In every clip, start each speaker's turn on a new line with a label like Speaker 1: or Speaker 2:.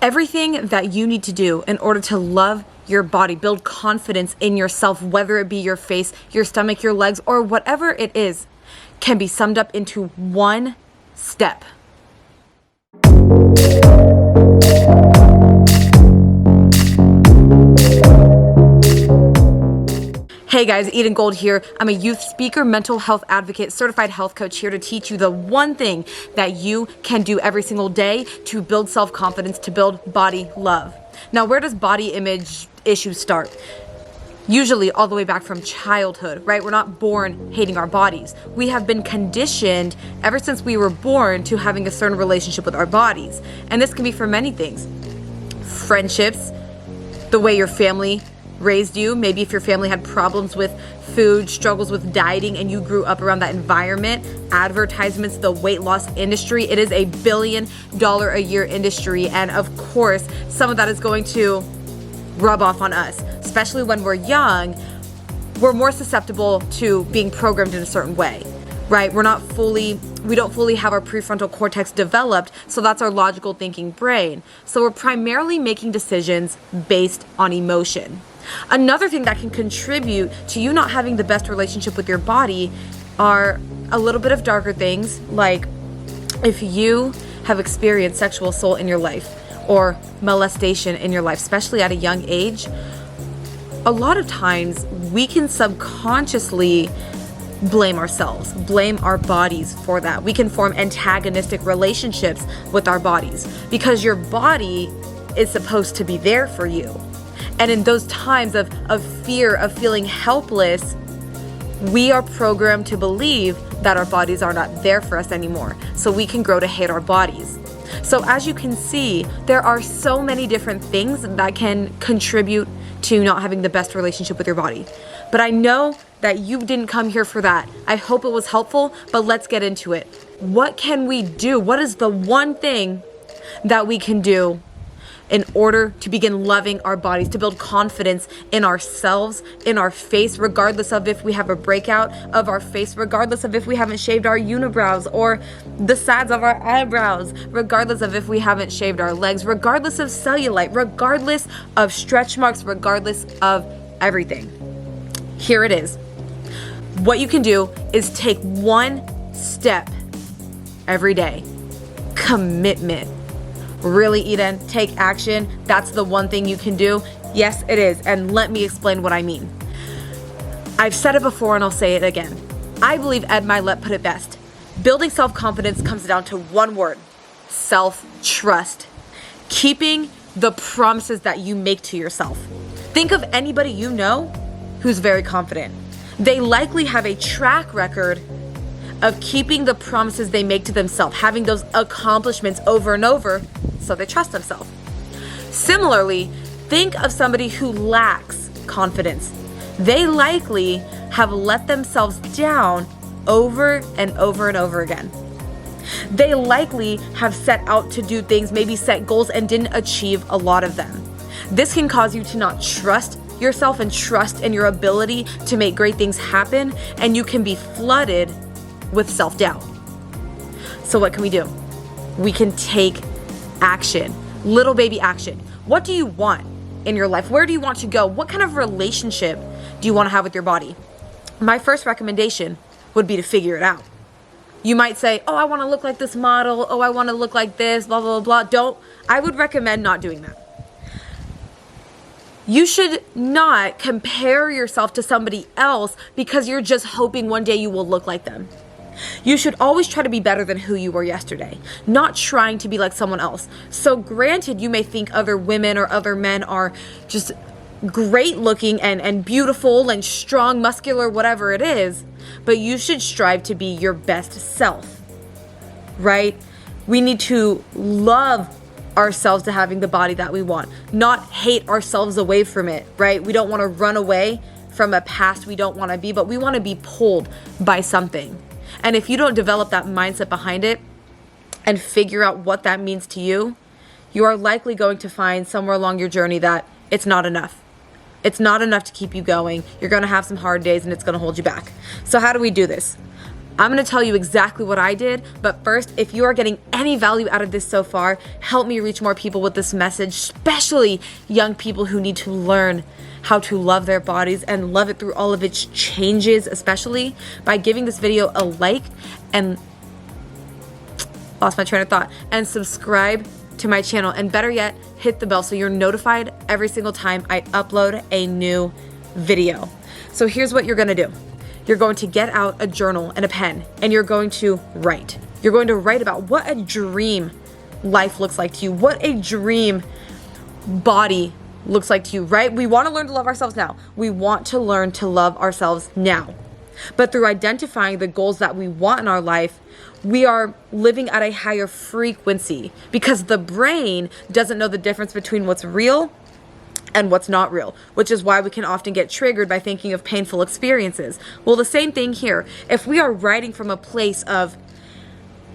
Speaker 1: Everything that you need to do in order to love your body, build confidence in yourself, whether it be your face, your stomach, your legs, or whatever it is, can be summed up into one step. Hey guys, Eden Gold here. I'm a youth speaker, mental health advocate, certified health coach here to teach you the one thing that you can do every single day to build self-confidence, to build body love. Now, where does body image issues start? Usually all the way back from childhood, right? We're not born hating our bodies. We have been conditioned ever since we were born to having a certain relationship with our bodies. And this can be for many things. Friendships, the way your family raised you. Maybe if your family had problems with food, struggles with dieting, and you grew up around that environment. Advertisements, the weight loss industry, it is a $1 billion a year industry. And of course, some of that is going to rub off on us, especially when we're young. We're more susceptible to being programmed in a certain way, right? We don't fully have our prefrontal cortex developed, so that's our logical thinking brain. So we're primarily making decisions based on emotion. Another thing that can contribute to you not having the best relationship with your body are a little bit of darker things, like if you have experienced sexual assault in your life or molestation in your life, especially at a young age. A lot of times we can subconsciously blame ourselves, blame our bodies for that. We can form antagonistic relationships with our bodies because your body is supposed to be there for you. And in those times of fear, of feeling helpless, we are programmed to believe that our bodies are not there for us anymore. So we can grow to hate our bodies. So as you can see, there are so many different things that can contribute to not having the best relationship with your body. But I know that you didn't come here for that. I hope it was helpful, but let's get into it. What can we do? What is the one thing that we can do in order to begin loving our bodies, to build confidence in ourselves, in our face, regardless of if we have a breakout of our face, regardless of if we haven't shaved our unibrows or the sides of our eyebrows, regardless of if we haven't shaved our legs, regardless of cellulite, regardless of stretch marks, regardless of everything. Here it is. What you can do is take one step every day. Commitment. Really, Eden, take action. That's the one thing you can do. Yes, it is. And let me explain what I mean. I've said it before and I'll say it again. I believe Ed Milet put it best. Building self-confidence comes down to one word: self-trust. Keeping the promises that you make to yourself. Think of anybody you know who's very confident. They likely have a track record of keeping the promises they make to themselves, having those accomplishments over and over, so they trust themselves. Similarly, think of somebody who lacks confidence. They likely have let themselves down over and over and over again. They likely have set out to do things, maybe set goals and didn't achieve a lot of them. This can cause you to not trust yourself and trust in your ability to make great things happen, and you can be flooded with self-doubt. So what can we do? We can take action, little baby action. What do you want in your life? Where do you want to go? What kind of relationship do you want to have with your body? My first recommendation would be to figure it out. You might say, oh, I want to look like this model. Oh, I want to look like this, blah, blah, blah, blah. I would recommend not doing that. You should not compare yourself to somebody else because you're just hoping one day you will look like them. You should always try to be better than who you were yesterday, not trying to be like someone else. So granted, you may think other women or other men are just great looking and beautiful and strong, muscular, whatever it is, but you should strive to be your best self, right? We need to love ourselves to having the body that we want, not hate ourselves away from it, right? We don't want to run away from a past we don't want to be, but we want to be pulled by something. And if you don't develop that mindset behind it and figure out what that means to you, you are likely going to find somewhere along your journey that it's not enough. It's not enough to keep you going. You're going to have some hard days and it's going to hold you back. So how do we do this? I'm going to tell you exactly what I did, but first, if you are getting any value out of this so far, help me reach more people with this message, especially young people who need to learn how to love their bodies and love it through all of its changes, especially by giving this video a like and lost my train of thought, and subscribe to my channel, and better yet, hit the bell so you're notified every single time I upload a new video. So here's what you're gonna do. You're going to get out a journal and a pen, and you're going to write. You're going to write about what a dream life looks like to you, what a dream body looks like to you, right? We want to learn to love ourselves now. We want to learn to love ourselves now. But through identifying the goals that we want in our life, we are living at a higher frequency, because the brain doesn't know the difference between what's real and what's not real, which is why we can often get triggered by thinking of painful experiences. Well, the same thing here. If we are writing from a place of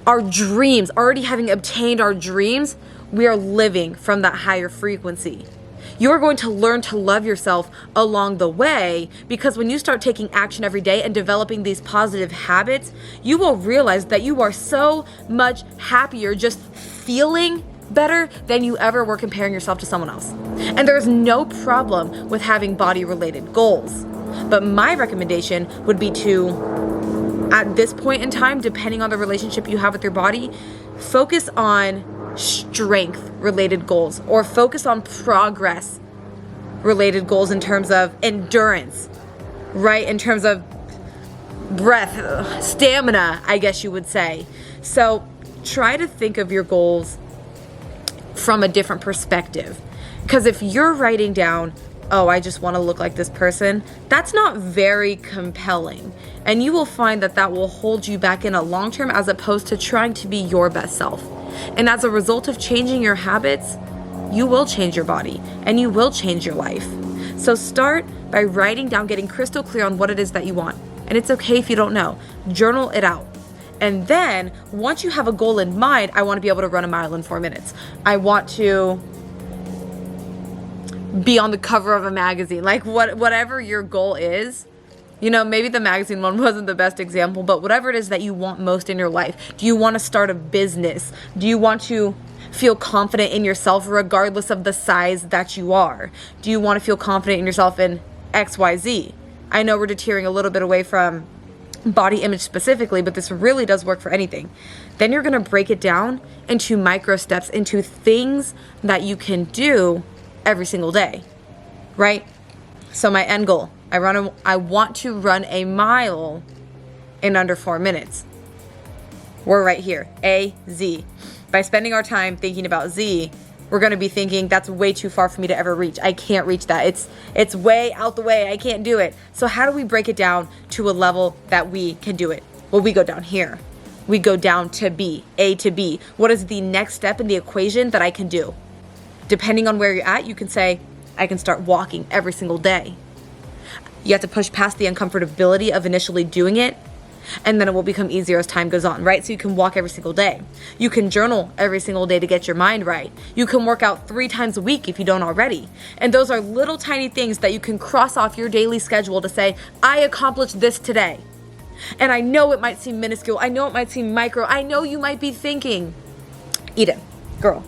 Speaker 1: our dreams, already having obtained our dreams, we are living from that higher frequency. You're going to learn to love yourself along the way, because when you start taking action every day and developing these positive habits, you will realize that you are so much happier just feeling better than you ever were comparing yourself to someone else. And there's no problem with having body-related goals. But my recommendation would be to, at this point in time, depending on the relationship you have with your body, focus on strength related goals, or focus on progress related goals in terms of endurance, right? In terms of breath, stamina, I guess you would say. So try to think of your goals from a different perspective. Because if you're writing down, oh, I just want to look like this person, that's not very compelling. And you will find that that will hold you back in a long term, as opposed to trying to be your best self. And as a result of changing your habits, you will change your body and you will change your life. So start by writing down, getting crystal clear on what it is that you want. And it's okay if you don't know. Journal it out. And then once you have a goal in mind, I want to be able to run a mile in 4 minutes. I want to be on the cover of a magazine. Like whatever your goal is. You know, maybe the magazine one wasn't the best example, but whatever it is that you want most in your life. Do you want to start a business? Do you want to feel confident in yourself regardless of the size that you are? Do you want to feel confident in yourself in XYZ? I know we're deterring a little bit away from body image specifically, but this really does work for anything. Then you're going to break it down into micro steps, into things that you can do every single day, right? So my end goal, I want to run a mile in under 4 minutes. We're right here, A, Z. By spending our time thinking about Z, we're going to be thinking that's way too far for me to ever reach. I can't reach that. It's way out the way. I can't do it. So how do we break it down to a level that we can do it? Well, we go down here. We go down to B, A to B. What is the next step in the equation that I can do? Depending on where you're at, you can say, I can start walking every single day. You have to push past the uncomfortability of initially doing it, and then it will become easier as time goes on, right? So you can walk every single day. You can journal every single day to get your mind right. You can work out 3 times a week if you don't already. And those are little tiny things that you can cross off your daily schedule to say, I accomplished this today. And I know it might seem minuscule. I know it might seem micro. I know you might be thinking, Eden, girl,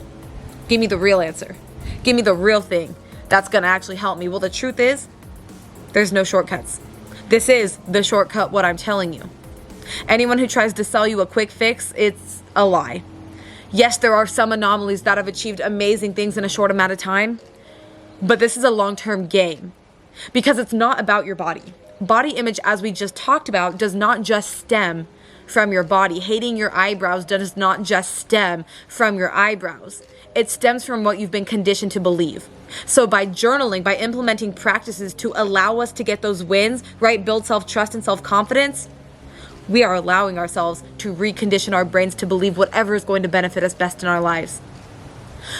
Speaker 1: give me the real answer. Give me the real thing that's going to actually help me. Well, the truth is, there's no shortcuts. This is the shortcut, what I'm telling you. Anyone who tries to sell you a quick fix, it's a lie. Yes, there are some anomalies that have achieved amazing things in a short amount of time, but this is a long-term game, because it's not about your body. Body image, as we just talked about, does not just stem from your body. Hating your eyebrows does not just stem from your eyebrows. It stems from what you've been conditioned to believe. So by journaling, by implementing practices to allow us to get those wins, right, build self-trust and self-confidence, we are allowing ourselves to recondition our brains to believe whatever is going to benefit us best in our lives.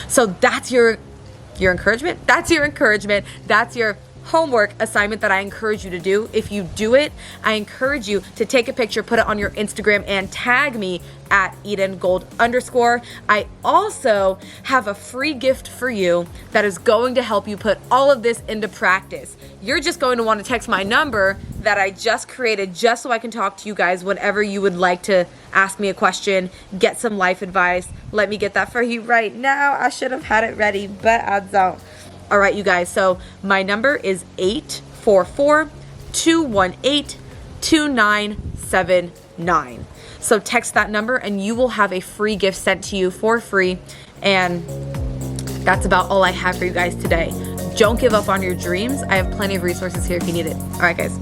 Speaker 1: So that's your encouragement. That's your encouragement. That's your homework assignment that I encourage you to do. If you do it, I encourage you to take a picture, put it on your Instagram, and tag me at EdenGold_. I also have a free gift for you that is going to help you put all of this into practice. You're just going to want to text my number that I just created just so I can talk to you guys whenever you would like to ask me a question, get some life advice. Let me get that for you right now. I should have had it ready, but I don't. All right, you guys, so my number is 844-218-2979. So text that number and you will have a free gift sent to you for free. And that's about all I have for you guys today. Don't give up on your dreams. I have plenty of resources here if you need it. All right, guys.